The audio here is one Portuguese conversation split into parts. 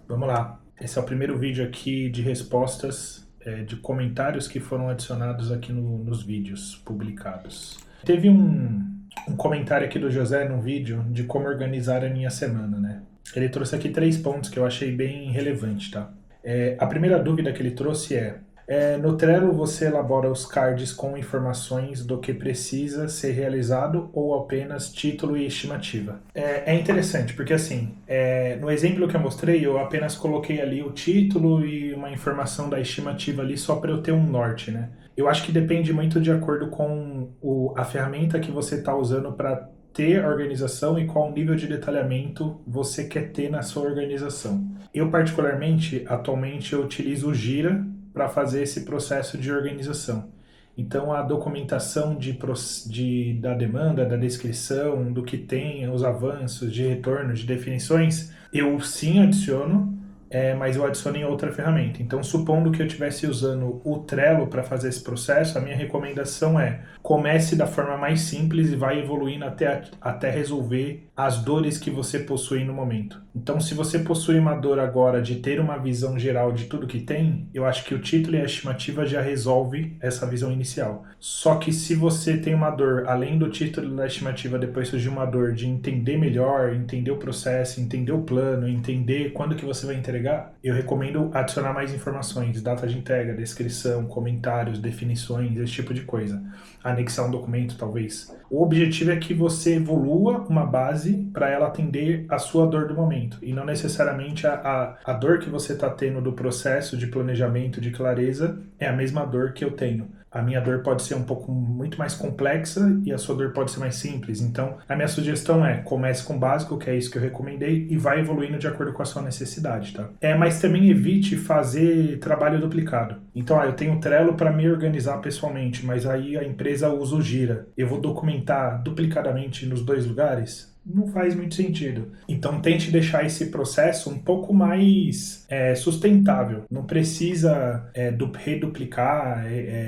Vamos lá. Esse é o primeiro vídeo aqui de respostas de comentários que foram adicionados aqui nos vídeos publicados. Teve um comentário aqui do José num vídeo de como organizar a minha semana, né? Ele trouxe aqui 3 pontos que eu achei bem relevante, tá? A primeira dúvida que ele trouxe no Trello você elabora os cards com informações do que precisa ser realizado ou apenas título e estimativa? É interessante, porque assim, no exemplo que eu mostrei, eu apenas coloquei ali o título e uma informação da estimativa ali só para eu ter um norte, né? Eu acho que depende muito de acordo com a ferramenta que você está usando para ter organização e qual nível de detalhamento você quer ter na sua organização. Eu, particularmente, atualmente, eu utilizo o Gira para fazer esse processo de organização. Então, a documentação da demanda, da descrição, do que tem, os avanços, de retorno, de definições, eu sim adiciono, mas eu adiciono em outra ferramenta. Então, supondo que eu estivesse usando o Trello para fazer esse processo, a minha recomendação comece da forma mais simples e vai evoluindo até resolver as dores que você possui no momento. Então, se você possui uma dor agora de ter uma visão geral de tudo que tem, eu acho que o título e a estimativa já resolve essa visão inicial. Só que se você tem uma dor, além do título e da estimativa, depois surgir uma dor de entender melhor, entender o processo, entender o plano, entender quando que você vai entregar, eu recomendo adicionar mais informações, data de entrega, descrição, comentários, definições, esse tipo de coisa. Anexar um documento, talvez. O objetivo é que você evolua uma base para ela atender a sua dor do momento e não necessariamente a dor que você está tendo do processo de planejamento, de clareza, é a mesma dor que eu tenho. A minha dor pode ser um pouco muito mais complexa e a sua dor pode ser mais simples. Então, a minha sugestão comece com o básico, que é isso que eu recomendei, e vai evoluindo de acordo com a sua necessidade, tá? Mas também evite fazer trabalho duplicado. Então, eu tenho o Trello para me organizar pessoalmente, mas aí a empresa usa o Gira. Eu vou documentar duplicadamente nos 2 lugares? Não faz muito sentido. Então tente deixar esse processo um pouco mais sustentável. Não precisa reduplicar,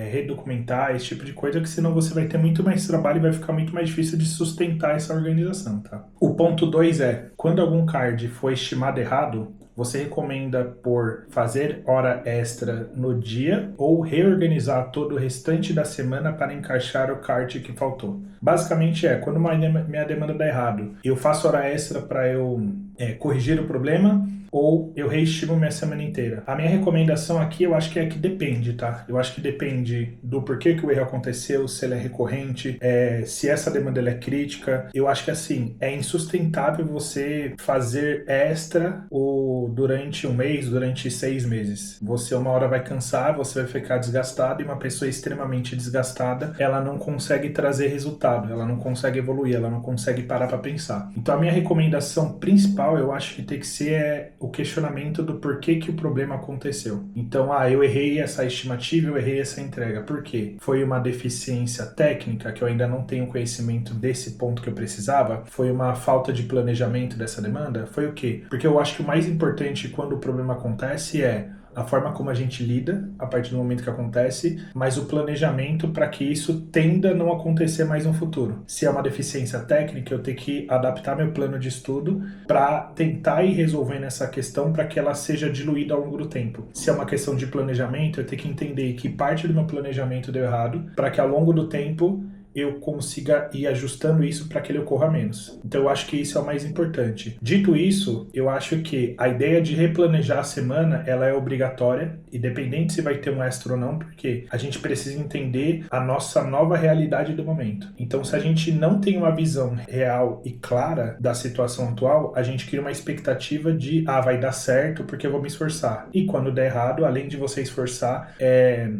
redocumentar, esse tipo de coisa, que senão você vai ter muito mais trabalho e vai ficar muito mais difícil de sustentar essa organização, tá? O ponto 2 quando algum card foi estimado errado, você recomenda por fazer hora extra no dia ou reorganizar todo o restante da semana para encaixar o card que faltou? Basicamente quando minha demanda dá errado, eu faço hora extra para eu corrigir o problema ou eu reestimo minha semana inteira. A minha recomendação aqui, eu acho que que depende, tá? Eu acho que depende do porquê que o erro aconteceu, se ele é recorrente, se essa demanda é crítica. Eu acho que assim, é insustentável você fazer extra durante um mês, durante 6 meses. Você uma hora vai cansar, você vai ficar desgastado, e uma pessoa extremamente desgastada, ela não consegue trazer resultado, ela não consegue evoluir, ela não consegue parar para pensar. Então a minha recomendação principal, eu acho que tem que ser o questionamento do porquê que o problema aconteceu. Então, eu errei essa estimativa, eu errei essa entrega. Por quê? Foi uma deficiência técnica, que eu ainda não tenho conhecimento desse ponto que eu precisava? Foi uma falta de planejamento dessa demanda? Foi o quê? Porque eu acho que o mais importante quando o problema acontece a forma como a gente lida a partir do momento que acontece, mas o planejamento para que isso tenda a não acontecer mais no futuro. Se é uma deficiência técnica, eu tenho que adaptar meu plano de estudo para tentar ir resolvendo essa questão para que ela seja diluída ao longo do tempo. Se é uma questão de planejamento, eu tenho que entender que parte do meu planejamento deu errado para que ao longo do tempo eu consiga ir ajustando isso para que ele ocorra menos. Então eu acho que isso é o mais importante. Dito isso, eu acho que a ideia de replanejar a semana, ela é obrigatória, independente se vai ter um extra ou não, porque a gente precisa entender a nossa nova realidade do momento. Então, se a gente não tem uma visão real e clara da situação atual, a gente cria uma expectativa de vai dar certo porque eu vou me esforçar. E quando der errado, além de você esforçar,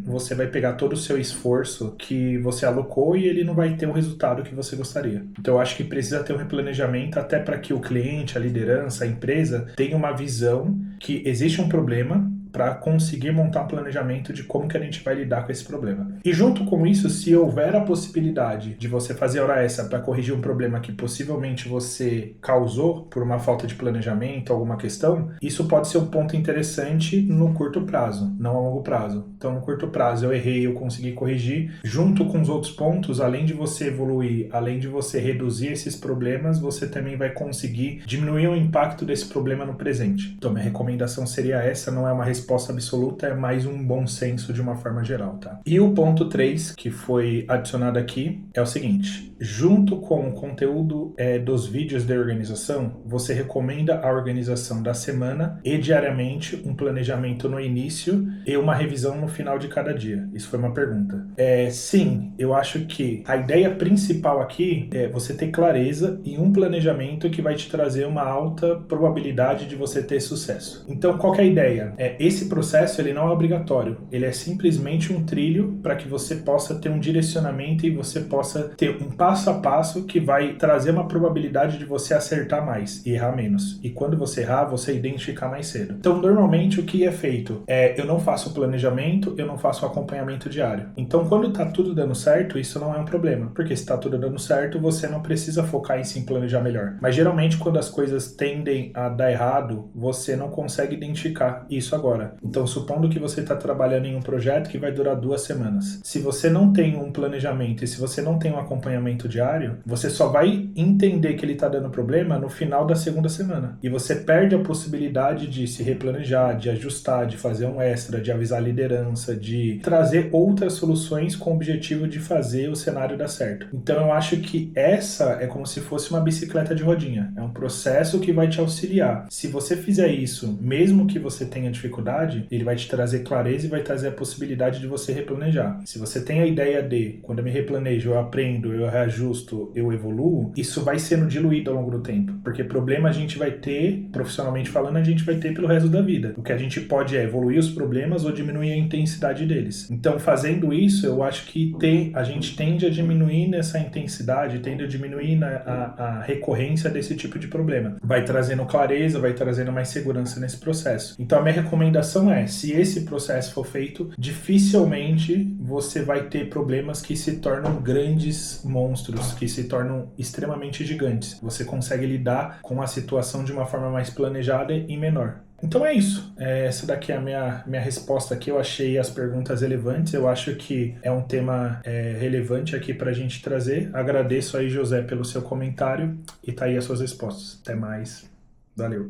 você vai pegar todo o seu esforço que você alocou e ele não vai ter o resultado que você gostaria. Então eu acho que precisa ter um replanejamento até para que o cliente, a liderança, a empresa tenha uma visão que existe um problema, para conseguir montar um planejamento de como que a gente vai lidar com esse problema. E junto com isso, se houver a possibilidade de você fazer hora extra para corrigir um problema que possivelmente você causou por uma falta de planejamento, alguma questão, isso pode ser um ponto interessante no curto prazo, não a longo prazo. Então, no curto prazo, eu errei, eu consegui corrigir. Junto com os outros pontos, além de você evoluir, além de você reduzir esses problemas, você também vai conseguir diminuir o impacto desse problema no presente. Então, minha recomendação seria essa, não é uma resposta absoluta, é mais um bom senso de uma forma geral, tá? E o ponto 3, que foi adicionado aqui, é o seguinte: junto com o conteúdo dos vídeos de organização, você recomenda a organização da semana e diariamente um planejamento no início e uma revisão no final de cada dia. Isso foi uma pergunta. Sim, eu acho que a ideia principal aqui é você ter clareza e um planejamento que vai te trazer uma alta probabilidade de você ter sucesso. Então, qual que é a ideia? Esse processo ele não é obrigatório, ele é simplesmente um trilho para que você possa ter um direcionamento e você possa ter um passo a passo que vai trazer uma probabilidade de você acertar mais e errar menos. E quando você errar, você identificar mais cedo. Então, normalmente, o que é feito? Eu não faço planejamento, eu não faço acompanhamento diário. Então, quando tá tudo dando certo, isso não é um problema. Porque se tá tudo dando certo, você não precisa focar em se planejar melhor. Mas, geralmente, quando as coisas tendem a dar errado, você não consegue identificar isso agora. Então, supondo que você está trabalhando em um projeto que vai durar 2 semanas. Se você não tem um planejamento e se você não tem um acompanhamento diário, você só vai entender que ele está dando problema no final da segunda semana. E você perde a possibilidade de se replanejar, de ajustar, de fazer um extra, de avisar a liderança, de trazer outras soluções com o objetivo de fazer o cenário dar certo. Então eu acho que essa é como se fosse uma bicicleta de rodinha. É um processo que vai te auxiliar. Se você fizer isso, mesmo que você tenha dificuldade, ele vai te trazer clareza e vai trazer a possibilidade de você replanejar. Se você tem a ideia de, quando eu me replanejo, eu aprendo, eu reajusto, eu evoluo, isso vai sendo diluído ao longo do tempo. Porque problema a gente vai ter, profissionalmente falando, a gente vai ter pelo resto da vida. O que a gente pode é evoluir os problemas ou diminuir a intensidade deles. Então, fazendo isso, eu acho que a gente tende a diminuir nessa intensidade, tende a diminuir a recorrência desse tipo de problema. Vai trazendo clareza, vai trazendo mais segurança nesse processo. Então, a minha recomendação é, se esse processo for feito, dificilmente você vai ter problemas que se tornam grandes monstros, que se tornam extremamente gigantes. Você consegue lidar com a situação de uma forma mais planejada e menor. Então é isso. Essa daqui é a minha resposta aqui. Eu achei as perguntas relevantes. Eu acho que é um tema relevante aqui para a gente trazer. Agradeço aí, José, pelo seu comentário e tá aí as suas respostas. Até mais. Valeu.